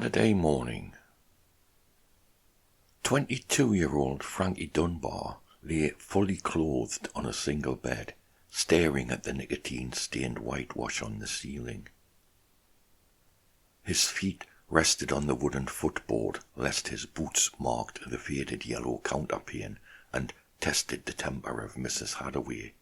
Saturday morning. 22-year-old Frankie Dunbar lay fully clothed on a single bed, staring at the nicotine-stained whitewash on the ceiling. His feet rested on the wooden footboard lest his boots marked the faded yellow counterpane and tested the temper of Mrs. Hadaway.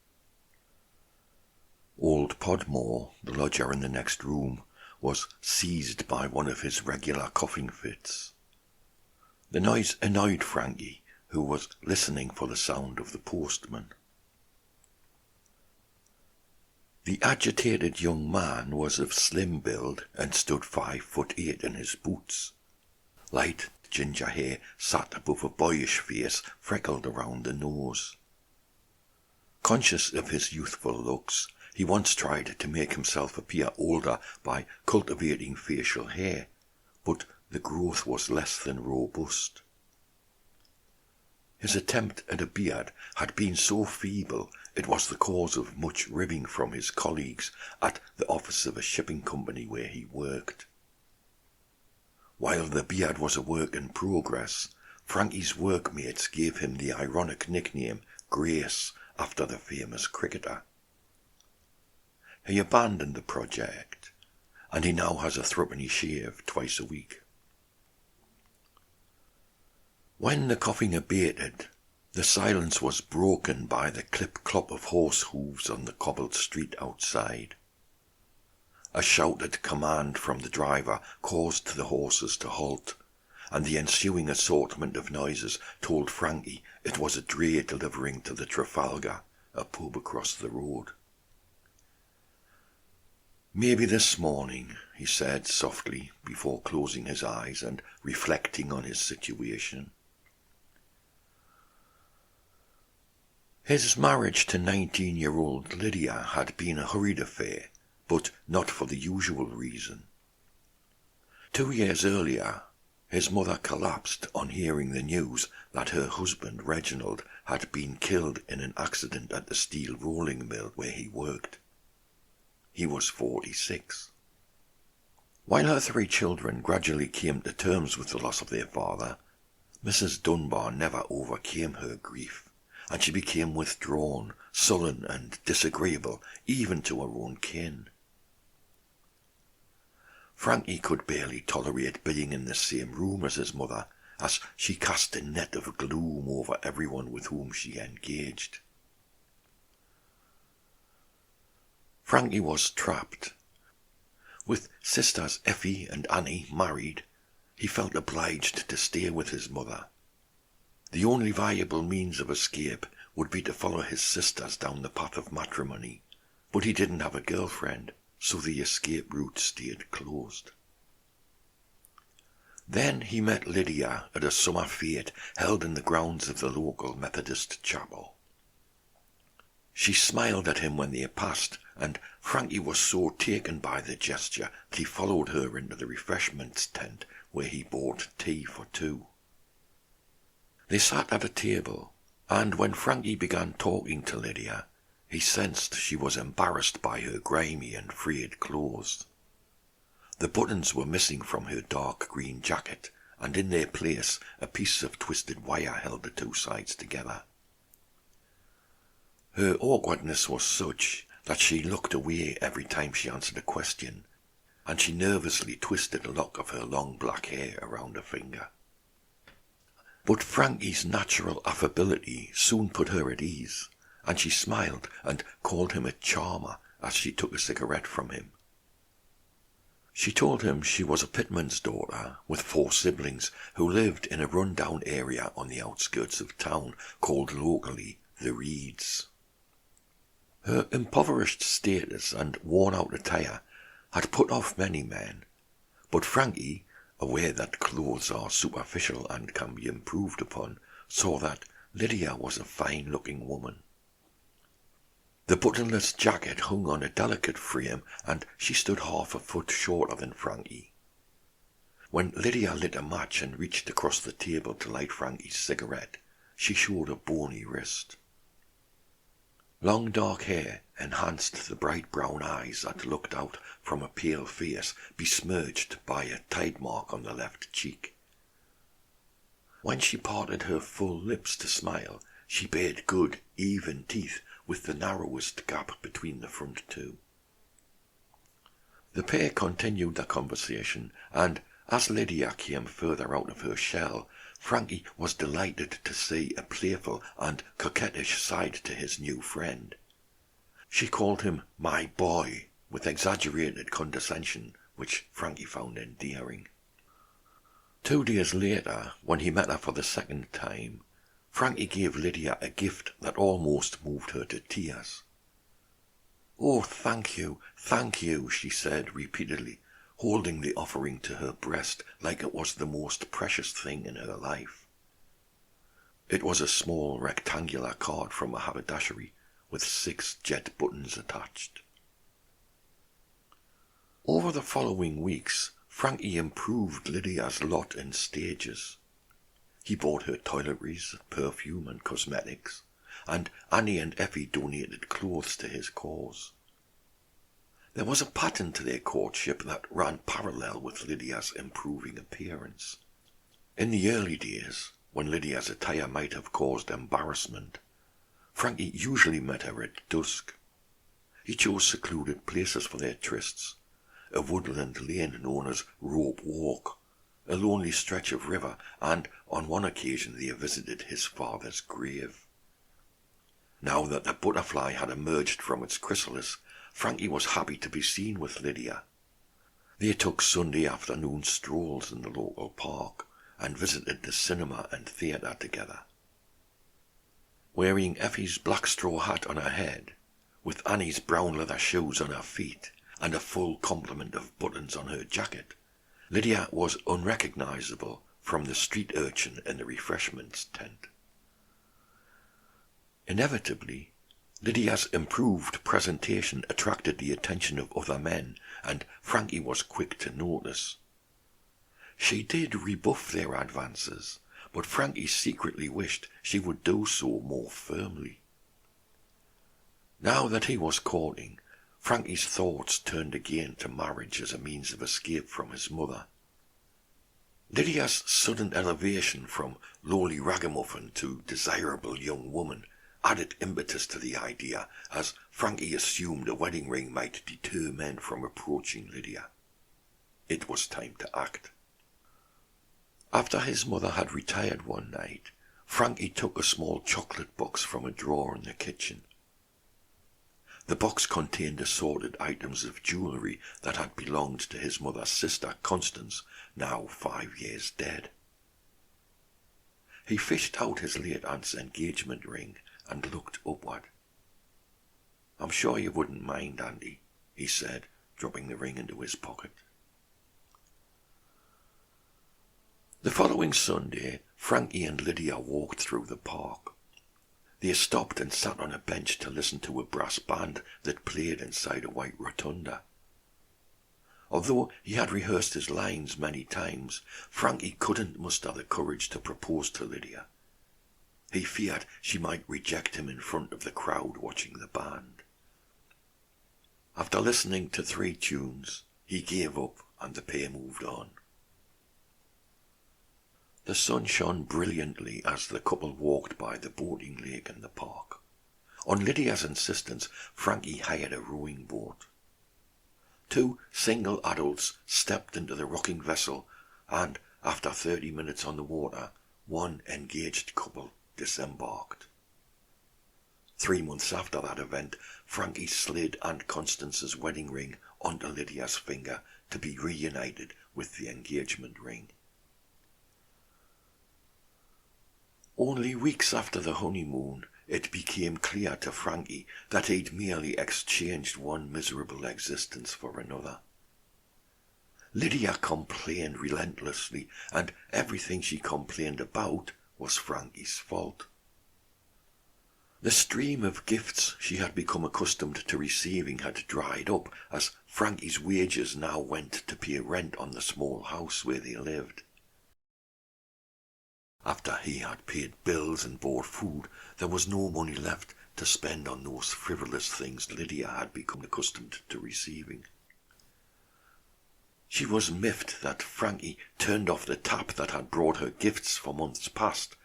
Old Podmore, the lodger in the next room, was seized by one of his regular coughing fits. The noise annoyed Frankie, who was listening for the sound of the postman. The agitated young man was of slim build and stood 5'8" in his boots. Light ginger hair sat above a boyish face freckled around the nose. Conscious of his youthful looks, he once tried to make himself appear older by cultivating facial hair, but the growth was less than robust. His attempt at a beard had been so feeble it was the cause of much ribbing from his colleagues at the office of a shipping company where he worked. While the beard was a work in progress, Frankie's workmates gave him the ironic nickname Grace after the famous cricketer. He abandoned the project, and he now has a threepenny shave twice a week. When the coughing abated, the silence was broken by the clip-clop of horse hooves on the cobbled street outside. A shouted command from the driver caused the horses to halt, and the ensuing assortment of noises told Frankie it was a dray delivering to the Trafalgar, a pub across the road. "Maybe this morning," he said softly before closing his eyes and reflecting on his situation. His marriage to 19-year-old Lydia had been a hurried affair, but not for the usual reason. 2 years earlier, his mother collapsed on hearing the news that her husband Reginald had been killed in an accident at the steel rolling mill where he worked. He was 46. While her 3 children gradually came to terms with the loss of their father, Mrs. Dunbar never overcame her grief, and she became withdrawn, sullen and disagreeable even to her own kin. Frankie could barely tolerate being in the same room as his mother, as she cast a net of gloom over everyone with whom she engaged. Frankie was trapped. With sisters Effie and Annie married, he felt obliged to stay with his mother. The only viable means of escape would be to follow his sisters down the path of matrimony, but he didn't have a girlfriend, so the escape route stayed closed. Then he met Lydia at a summer fete held in the grounds of the local Methodist chapel. She smiled at him when they passed, and Frankie was so taken by the gesture that he followed her into the refreshments tent where he bought tea for 2. They sat at a table, and when Frankie began talking to Lydia, he sensed she was embarrassed by her grimy and frayed clothes. The buttons were missing from her dark green jacket, and in their place a piece of twisted wire held the 2 sides together. Her awkwardness was such that she looked away every time she answered a question, and she nervously twisted a lock of her long black hair around her finger. But Frankie's natural affability soon put her at ease, and she smiled and called him a charmer as she took a cigarette from him. She told him she was a pitman's daughter with 4 siblings who lived in a run-down area on the outskirts of town called locally the Reeds. Her impoverished status and worn-out attire had put off many men, but Frankie, aware that clothes are superficial and can be improved upon, saw that Lydia was a fine-looking woman. The buttonless jacket hung on a delicate frame, and she stood half a foot shorter than Frankie. When Lydia lit a match and reached across the table to light Frankie's cigarette, she showed a bony wrist. Long dark hair enhanced the bright brown eyes that looked out from a pale face besmirched by a tide mark on the left cheek. When she parted her full lips to smile, she bared good, even teeth with the narrowest gap between the front two. The pair continued their conversation, and as Lydia came further out of her shell, Frankie was delighted to see a playful and coquettish side to his new friend. She called him "my boy" with exaggerated condescension, which Frankie found endearing. 2 days later, when he met her for the second time, Frankie gave Lydia a gift that almost moved her to tears. "Oh, thank you, she said repeatedly, holding the offering to her breast like it was the most precious thing in her life. It was a small rectangular card from a haberdashery with 6 jet buttons attached. Over the following weeks, Frankie improved Lydia's lot in stages. He bought her toiletries, perfume and cosmetics, and Annie and Effie donated clothes to his cause. There was a pattern to their courtship that ran parallel with Lydia's improving appearance. In the early days, when Lydia's attire might have caused embarrassment, Frankie usually met her at dusk. He chose secluded places for their trysts, a woodland lane known as Rope Walk, a lonely stretch of river, and on one occasion they visited his father's grave. Now that the butterfly had emerged from its chrysalis, Frankie was happy to be seen with Lydia. They took Sunday afternoon strolls in the local park and visited the cinema and theatre together. Wearing Effie's black straw hat on her head, with Annie's brown leather shoes on her feet, and a full complement of buttons on her jacket, Lydia was unrecognisable from the street urchin in the refreshments tent. Inevitably, Lydia's improved presentation attracted the attention of other men, and Frankie was quick to notice. She did rebuff their advances, but Frankie secretly wished she would do so more firmly. Now that he was courting, Frankie's thoughts turned again to marriage as a means of escape from his mother. Lydia's sudden elevation from lowly ragamuffin to desirable young woman added impetus to the idea, as Frankie assumed a wedding ring might deter men from approaching Lydia. It was time to act. After his mother had retired one night, Frankie took a small chocolate box from a drawer in the kitchen. The box contained assorted items of jewellery that had belonged to his mother's sister Constance, now 5 years dead. He fished out his late aunt's engagement ring and looked upward. "I'm sure you wouldn't mind, Auntie," he said, dropping the ring into his pocket. The following Sunday, Frankie and Lydia walked through the park. They stopped and sat on a bench to listen to a brass band that played inside a white rotunda. Although he had rehearsed his lines many times, Frankie couldn't muster the courage to propose to Lydia. He feared she might reject him in front of the crowd watching the band. After listening to 3 tunes, he gave up and the pair moved on. The sun shone brilliantly as the couple walked by the boating lake in the park. On Lydia's insistence, Frankie hired a rowing boat. 2 single adults stepped into the rocking vessel, and after 30 minutes on the water, one engaged couple disembarked. 3 months after that event, Frankie slid Aunt Constance's wedding ring onto Lydia's finger to be reunited with the engagement ring. Only weeks after the honeymoon, it became clear to Frankie that he'd merely exchanged one miserable existence for another. Lydia complained relentlessly, and everything she complained about was Frankie's fault. The stream of gifts she had become accustomed to receiving had dried up, as Frankie's wages now went to pay rent on the small house where they lived. After he had paid bills and bought food, there was no money left to spend on those frivolous things Lydia had become accustomed to receiving. She was miffed that Frankie turned off the tap that had brought her gifts for months past,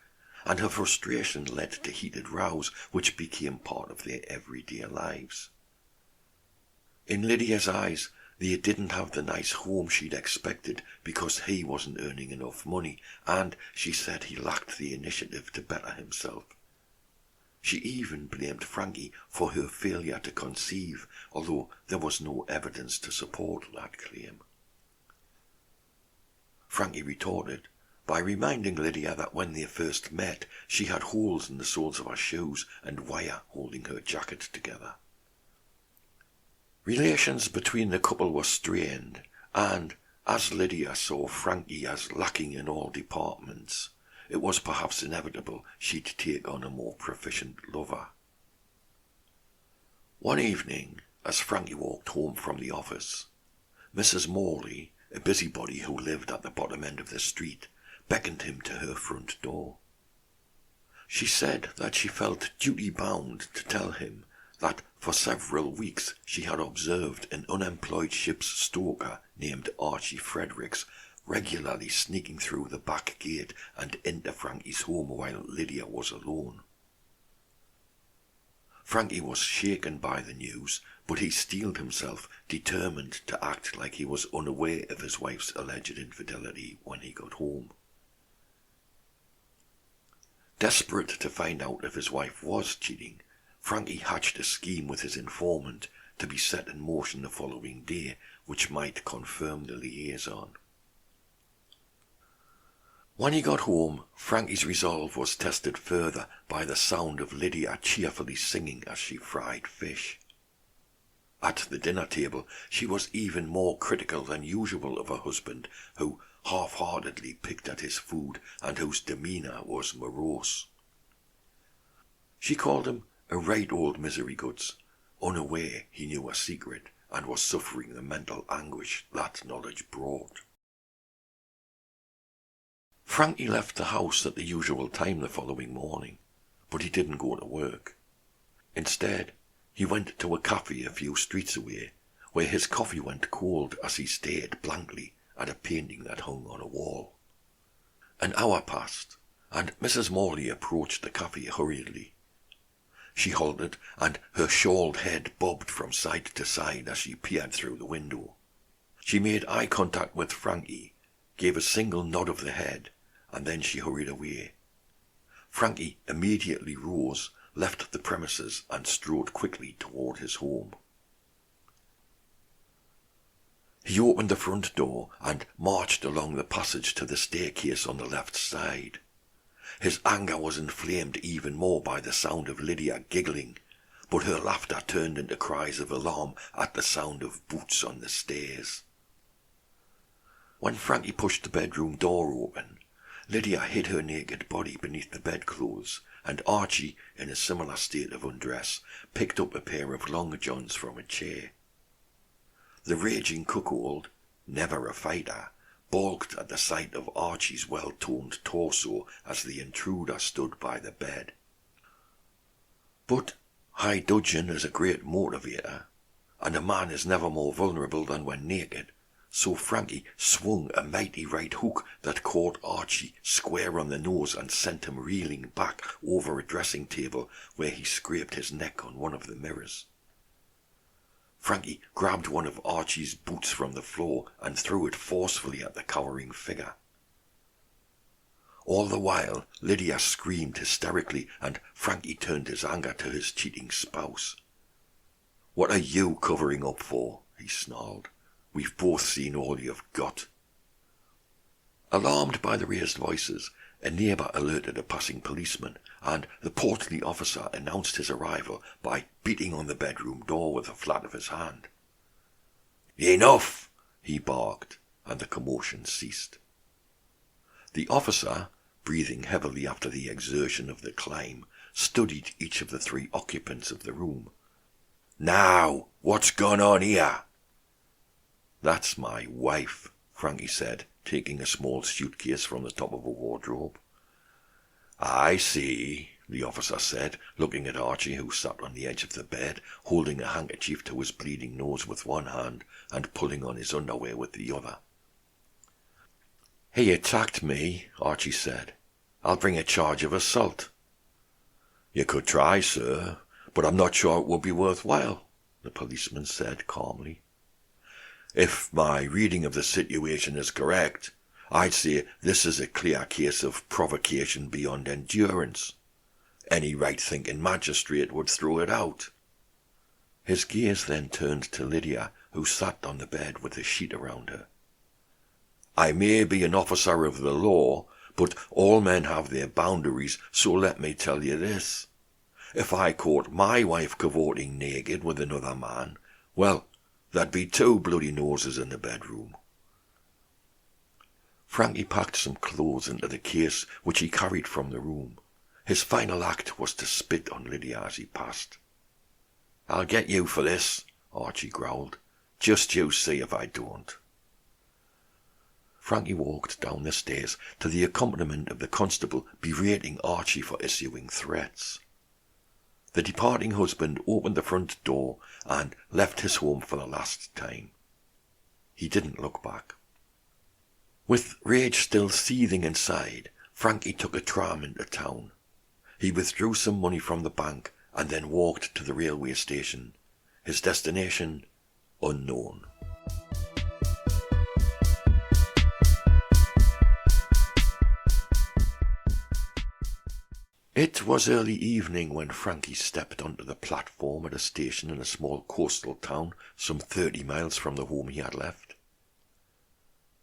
and her frustration led to heated rows which became part of their everyday lives. In Lydia's eyes, they didn't have the nice home she'd expected because he wasn't earning enough money, and she said he lacked the initiative to better himself. She even blamed Frankie for her failure to conceive, although there was no evidence to support that claim. Frankie retorted by reminding Lydia that when they first met, she had holes in the soles of her shoes and wire holding her jacket together. Relations between the couple were strained, and as Lydia saw Frankie as lacking in all departments, it was perhaps inevitable she'd take on a more proficient lover. One evening, as Frankie walked home from the office, Mrs. Morley, a busybody who lived at the bottom end of the street, beckoned him to her front door. She said that she felt duty-bound to tell him that for several weeks she had observed an unemployed ship's stoker named Archie Fredericks regularly sneaking through the back gate and into Frankie's home while Lydia was alone. Frankie was shaken by the news, but he steeled himself, determined to act like he was unaware of his wife's alleged infidelity when he got home. Desperate to find out if his wife was cheating, Frankie hatched a scheme with his informant to be set in motion the following day, which might confirm the liaison. When he got home, Frankie's resolve was tested further by the sound of Lydia cheerfully singing as she fried fish. At the dinner table, she was even more critical than usual of her husband, who half-heartedly picked at his food and whose demeanour was morose. She called him a right old misery goods, unaware he knew a secret and was suffering the mental anguish that knowledge brought. Frankie left the house at the usual time the following morning, but he didn't go to work. Instead, he went to a cafe a few streets away, where his coffee went cold as he stared blankly at a painting that hung on a wall. An hour passed, and Mrs. Morley approached the cafe hurriedly. She halted, and her shawled head bobbed from side to side as she peered through the window. She made eye contact with Frankie, gave a single nod of the head, and then she hurried away. Frankie immediately rose, left the premises, and strode quickly toward his home. He opened the front door and marched along the passage to the staircase on the left side. His anger was inflamed even more by the sound of Lydia giggling, but her laughter turned into cries of alarm at the sound of boots on the stairs. When Frankie pushed the bedroom door open, Lydia hid her naked body beneath the bedclothes, and Archie, in a similar state of undress, picked up a pair of long johns from a chair. The raging cuckold, never a fighter, balked at the sight of Archie's well-toned torso as the intruder stood by the bed. But high dudgeon is a great motivator, and a man is never more vulnerable than when naked, so Frankie swung a mighty right hook that caught Archie square on the nose and sent him reeling back over a dressing table where he scraped his neck on one of the mirrors. Frankie grabbed one of Archie's boots from the floor and threw it forcefully at the cowering figure. All the while, Lydia screamed hysterically, and Frankie turned his anger to his cheating spouse. "What are you covering up for?" he snarled. "We've both seen all you've got." Alarmed by the raised voices, a neighbour alerted a passing policeman, and the portly officer announced his arrival by beating on the bedroom door with the flat of his hand. "Enough!" he barked, and the commotion ceased. The officer, breathing heavily after the exertion of the climb, studied each of the 3 occupants of the room. "Now, what's gone on here?" "That's my wife," Frankie said, taking a small suitcase from the top of a wardrobe. "I see," the officer said, looking at Archie, who sat on the edge of the bed, holding a handkerchief to his bleeding nose with one hand and pulling on his underwear with the other. "He attacked me," Archie said. "I'll bring a charge of assault." "You could try, sir, but I'm not sure it would be worthwhile," the policeman said calmly. "If my reading of the situation is correct, I'd say this is a clear case of provocation beyond endurance. Any right-thinking magistrate would throw it out." His gaze then turned to Lydia, who sat on the bed with a sheet around her. "I may be an officer of the law, but all men have their boundaries, so let me tell you this. If I caught my wife cavorting naked with another man, well, there'd be 2 bloody noses in the bedroom." Frankie packed some clothes into the case which he carried from the room. His final act was to spit on Lydia as he passed. "I'll get you for this," Archie growled. "Just you see if I don't." Frankie walked down the stairs to the accompaniment of the constable berating Archie for issuing threats. The departing husband opened the front door and left his home for the last time. He didn't look back. With rage still seething inside, Frankie took a tram into town. He withdrew some money from the bank and then walked to the railway station. His destination, unknown. It was early evening when Frankie stepped onto the platform at a station in a small coastal town some 30 miles from the home he had left.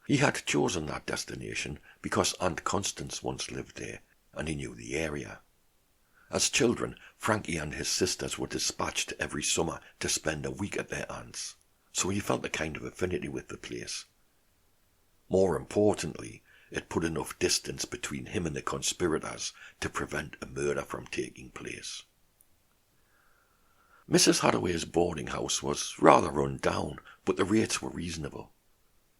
He had chosen that destination because Aunt Constance once lived there, and he knew the area. As children, Frankie and his sisters were dispatched every summer to spend a week at their aunt's, so he felt a kind of affinity with the place. More importantly, it put enough distance between him and the conspirators to prevent a murder from taking place. Mrs. Hadaway's boarding house was rather run down, but the rates were reasonable.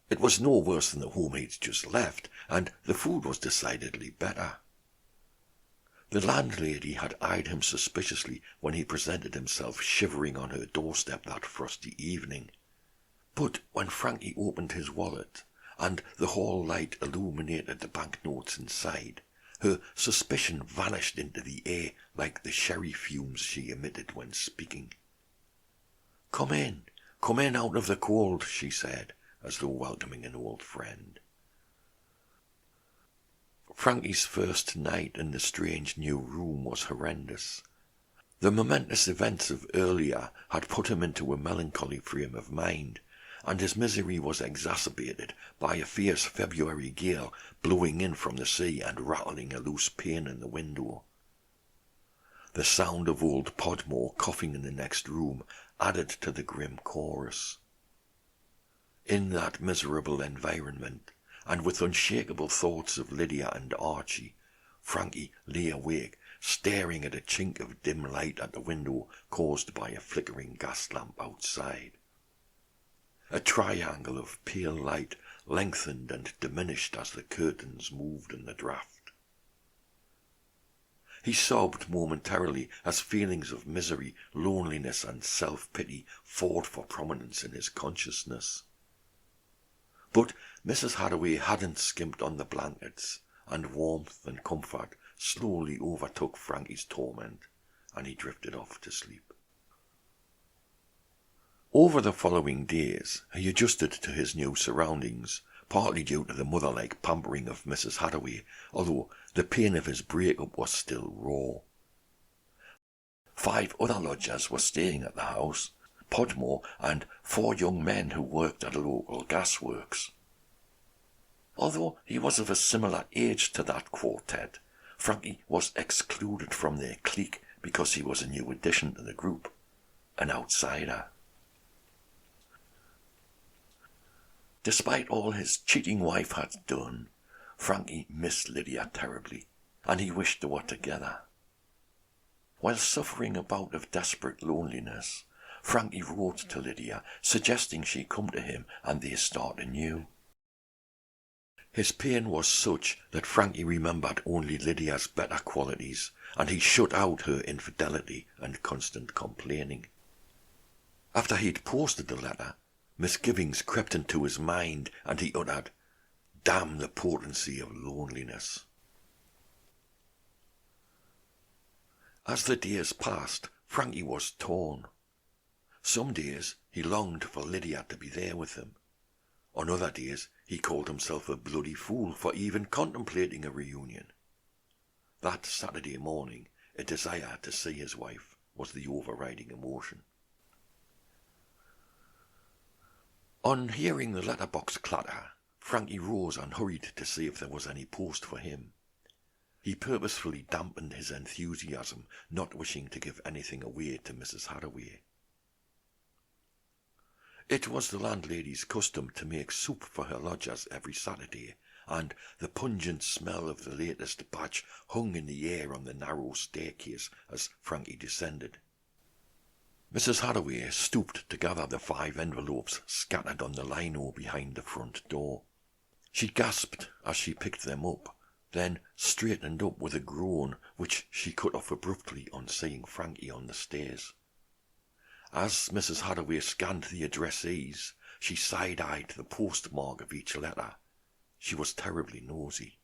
It was no worse than the home he'd just left, and the food was decidedly better. The landlady had eyed him suspiciously when he presented himself shivering on her doorstep that frosty evening. But when Frankie opened his wallet, and the hall light illuminated the banknotes inside, her suspicion vanished into the air like the sherry fumes she emitted when speaking. Come in out of the cold," she said, as though welcoming an old friend. Frankie's first night in the strange new room was horrendous. The momentous events of earlier had put him into a melancholy frame of mind, and his misery was exacerbated by a fierce February gale blowing in from the sea and rattling a loose pane in the window. The sound of old Podmore coughing in the next room added to the grim chorus. In that miserable environment, and with unshakable thoughts of Lydia and Archie, Frankie lay awake, staring at a chink of dim light at the window caused by a flickering gas lamp outside. A triangle of pale light lengthened and diminished as the curtains moved in the draught. He sobbed momentarily as feelings of misery, loneliness and self-pity fought for prominence in his consciousness. But Mrs. Hadaway hadn't skimped on the blankets, and warmth and comfort slowly overtook Frankie's torment, and he drifted off to sleep. Over the following days, he adjusted to his new surroundings, partly due to the mother-like pampering of Mrs. Hadaway, although the pain of his break-up was still raw. 5 other lodgers were staying at the house, Podmore and 4 young men who worked at a local gasworks. Although he was of a similar age to that quartet, Frankie was excluded from their clique because he was a new addition to the group, an outsider. Despite all his cheating wife had done, Frankie missed Lydia terribly, and he wished they were together. While suffering a bout of desperate loneliness, Frankie wrote to Lydia, suggesting she come to him and they start anew. His pain was such that Frankie remembered only Lydia's better qualities, and he shut out her infidelity and constant complaining. After he'd posted the letter, misgivings crept into his mind, and he uttered, "Damn the potency of loneliness." As the days passed, Frankie was torn. Some days he longed for Lydia to be there with him. On other days he called himself a bloody fool for even contemplating a reunion. That Saturday morning, a desire to see his wife was the overriding emotion. On hearing the letterbox clatter, Frankie rose and hurried to see if there was any post for him. He purposefully dampened his enthusiasm, not wishing to give anything away to Mrs. Hathaway. It was the landlady's custom to make soup for her lodgers every Saturday, and the pungent smell of the latest batch hung in the air on the narrow staircase as Frankie descended. Mrs. Hathaway stooped to gather the 5 envelopes scattered on the lino behind the front door. She gasped as she picked them up, then straightened up with a groan which she cut off abruptly on seeing Frankie on the stairs. As Mrs. Hathaway scanned the addressees, she side-eyed the postmark of each letter. She was terribly nosy.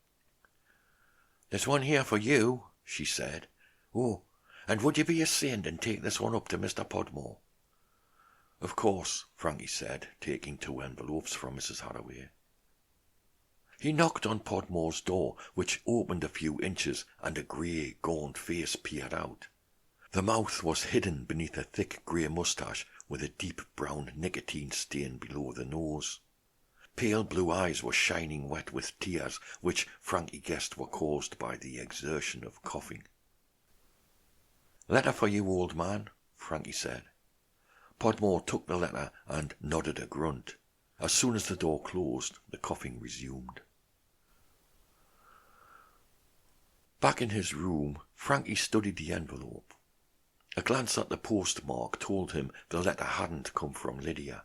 "There's one here for you," she said. "Oh, and would you be a saint and take this one up to Mr. Podmore?" "Of course," Frankie said, taking 2 envelopes from Mrs. Hathaway. He knocked on Podmore's door, which opened a few inches, and a grey, gaunt face peered out. The mouth was hidden beneath a thick grey moustache with a deep brown nicotine stain below the nose. Pale blue eyes were shining wet with tears, which Frankie guessed were caused by the exertion of coughing. "Letter for you, old man," Frankie said. Podmore took the letter and nodded a grunt. As soon as the door closed, the coughing resumed. Back in his room, Frankie studied the envelope. A glance at the postmark told him the letter hadn't come from Lydia.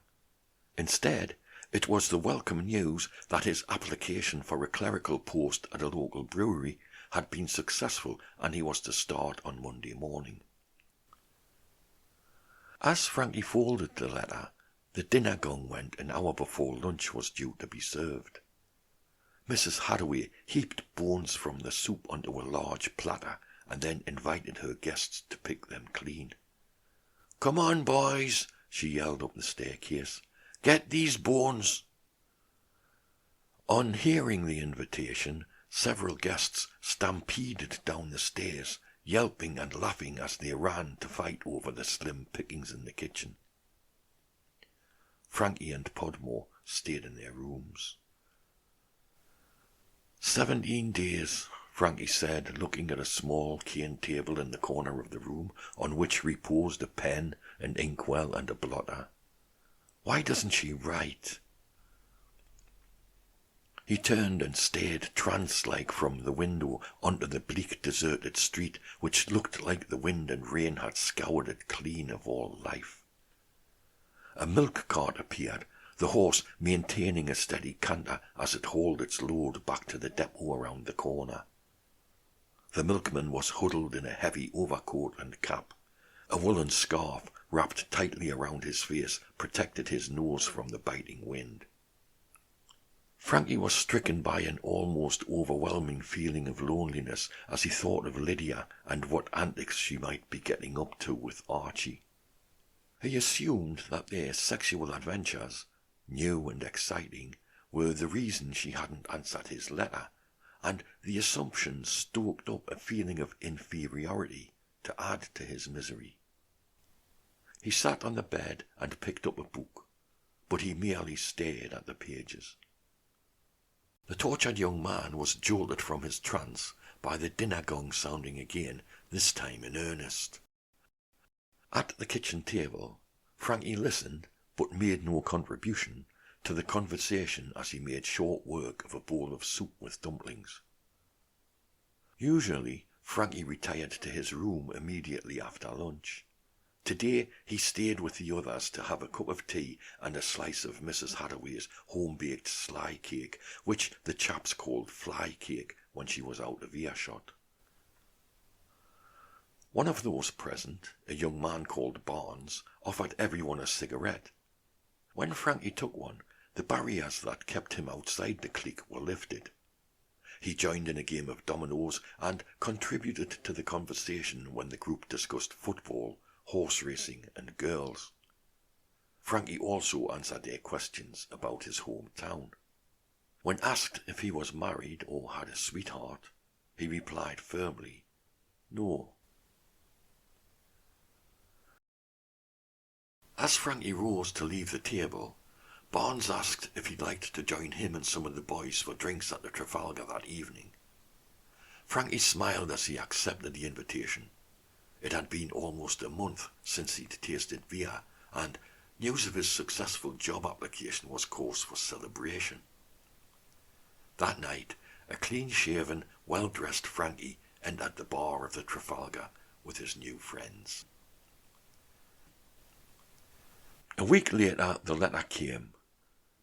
Instead, it was the welcome news that his application for a clerical post at a local brewery had been successful and he was to start on Monday morning. As Frankie folded the letter, the dinner gong went an hour before lunch was due to be served. Mrs. Hathaway heaped bones from the soup onto a large platter and then invited her guests to pick them clean. "Come on, boys," she yelled up the staircase. "Get these bones." On hearing the invitation, several guests stampeded down the stairs, yelping and laughing as they ran to fight over the slim pickings in the kitchen. Frankie and Podmore stayed in their rooms. 17 days, Frankie said, looking at a small cane table in the corner of the room on which reposed a pen, an inkwell and a blotter. "Why doesn't she write?" He turned and stared trance-like from the window onto the bleak deserted street, which looked like the wind and rain had scoured it clean of all life. A milk cart appeared, the horse maintaining a steady canter as it hauled its load back to the depot around the corner. The milkman was huddled in a heavy overcoat and cap. A woolen scarf wrapped tightly around his face protected his nose from the biting wind. Frankie was stricken by an almost overwhelming feeling of loneliness as he thought of Lydia and what antics she might be getting up to with Archie. He assumed that their sexual adventures, new and exciting, were the reason she hadn't answered his letter, and the assumption stoked up a feeling of inferiority to add to his misery. He sat on the bed and picked up a book, but he merely stared at the pages. The tortured young man was jolted from his trance by the dinner gong sounding again, this time in earnest. At the kitchen table, Frankie listened, but made no contribution, to the conversation as he made short work of a bowl of soup with dumplings. Usually, Frankie retired to his room immediately after lunch. Today he stayed with the others to have a cup of tea and a slice of Mrs. Hadaway's home-baked sly cake, which the chaps called fly cake when she was out of earshot. One of those present, a young man called Barnes, offered everyone a cigarette. When Frankie took one, the barriers that kept him outside the clique were lifted. He joined in a game of dominoes and contributed to the conversation when the group discussed football, horse racing and girls. Frankie also answered their questions about his hometown. When asked if he was married or had a sweetheart, he replied firmly, "No." As Frankie rose to leave the table, Barnes asked if he'd like to join him and some of the boys for drinks at the Trafalgar that evening. Frankie smiled as he accepted the invitation. It had been almost a month since he'd tasted beer, and news of his successful job application was cause for celebration. That night, a clean-shaven, well-dressed Frankie entered the bar of the Trafalgar with his new friends. A week later, the letter came.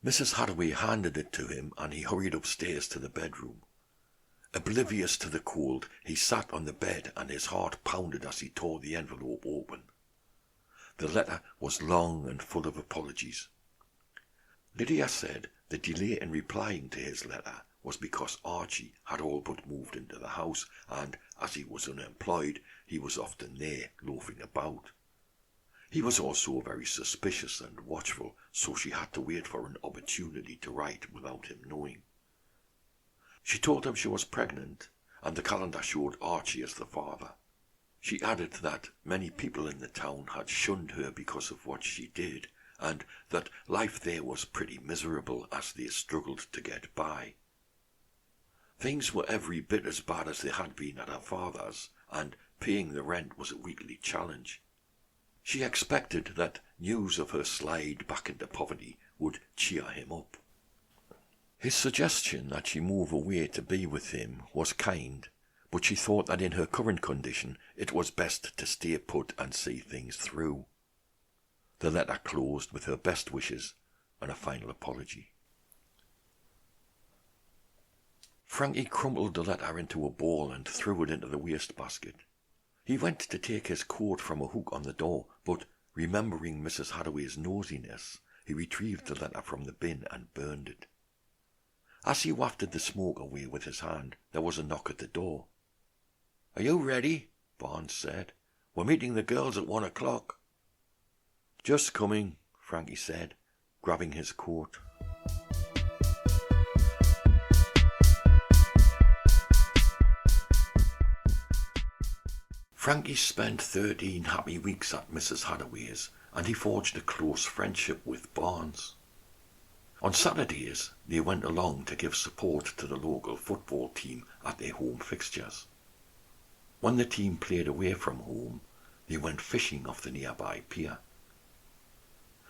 Mrs. Hadaway handed it to him, and he hurried upstairs to the bedroom. Oblivious to the cold, he sat on the bed, and his heart pounded as he tore the envelope open. The letter was long and full of apologies. Lydia said the delay in replying to his letter was because Archie had all but moved into the house, and as he was unemployed, he was often there loafing about. He was also very suspicious and watchful, so she had to wait for an opportunity to write without him knowing. She told him she was pregnant, and the calendar showed Archie as the father. She added that many people in the town had shunned her because of what she did, and that life there was pretty miserable as they struggled to get by. Things were every bit as bad as they had been at her father's, and paying the rent was a weekly challenge. She expected that news of her slide back into poverty would cheer him up. His suggestion that she move away to be with him was kind, but she thought that in her current condition it was best to stay put and see things through. The letter closed with her best wishes and a final apology. Frankie crumpled the letter into a ball and threw it into the wastebasket. He went to take his coat from a hook on the door, but remembering Mrs. Hadaway's nosiness, he retrieved the letter from the bin and burned it. As he wafted the smoke away with his hand, there was a knock at the door. "Are you ready?" Barnes said. "We're meeting the girls at 1 o'clock. "Just coming," Frankie said, grabbing his coat. Frankie spent 13 happy weeks at Mrs. Hadaway's, and he forged a close friendship with Barnes. On Saturdays, they went along to give support to the local football team at their home fixtures. When the team played away from home, they went fishing off the nearby pier.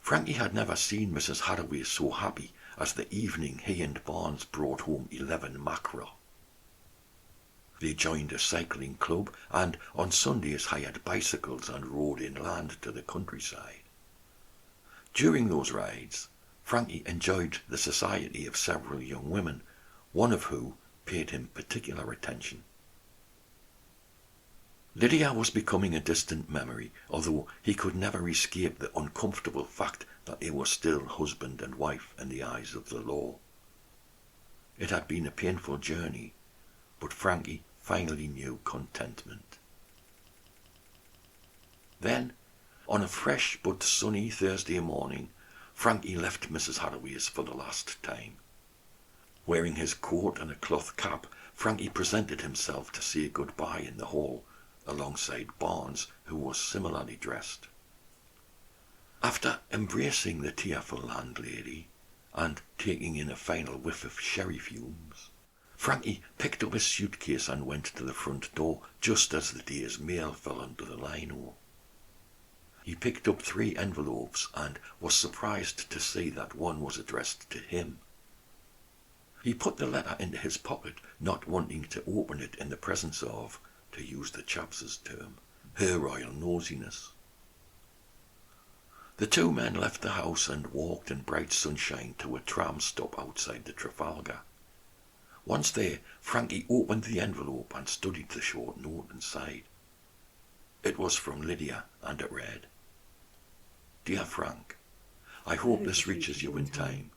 Frankie had never seen Mrs. Hadaway so happy as the evening he and Barnes brought home 11 mackerel. They joined a cycling club and on Sundays hired bicycles and rode inland to the countryside. During those rides, Frankie enjoyed the society of several young women, one of whom paid him particular attention. Lydia was becoming a distant memory, although he could never escape the uncomfortable fact that they were still husband and wife in the eyes of the law. It had been a painful journey, but Frankie finally knew contentment. Then, on a fresh but sunny Thursday morning, Frankie left Mrs. Hadaway's for the last time. Wearing his coat and a cloth cap, Frankie presented himself to say goodbye in the hall, alongside Barnes, who was similarly dressed. After embracing the tearful landlady and taking in a final whiff of sherry fumes, Frankie picked up his suitcase and went to the front door just as the day's mail fell under the lino. He picked up 3 envelopes and was surprised to see that one was addressed to him. He put the letter into his pocket, not wanting to open it in the presence of, to use the chaps' term, her royal nosiness. The two men left the house and walked in bright sunshine to a tram stop outside the Trafalgar. Once there, Frankie opened the envelope and studied the short note inside. It was from Lydia, and it read, "Dear Frank, I hope this reaches you in time.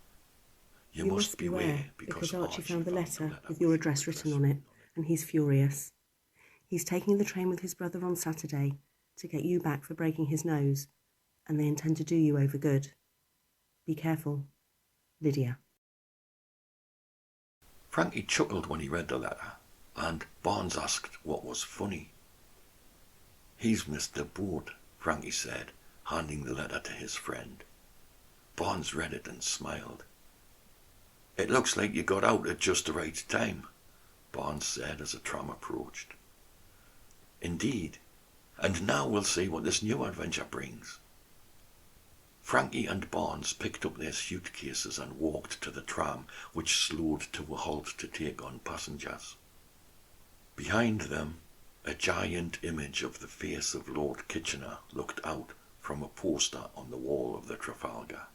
You must beware because Archie found the letter with your address written on it, and he's furious. He's taking the train with his brother on Saturday to get you back for breaking his nose, and they intend to do you over good. Be careful. Lydia." Frankie chuckled when he read the letter, and Barnes asked what was funny. "He's missed the boat," Frankie said, handing the letter to his friend. Barnes read it and smiled. "It looks like you got out at just the right time," Barnes said as a tram approached. "Indeed, and now we'll see what this new adventure brings." Frankie and Barnes picked up their suitcases and walked to the tram, which slowed to a halt to take on passengers. Behind them, a giant image of the face of Lord Kitchener looked out from a poster on the wall of the Trafalgar.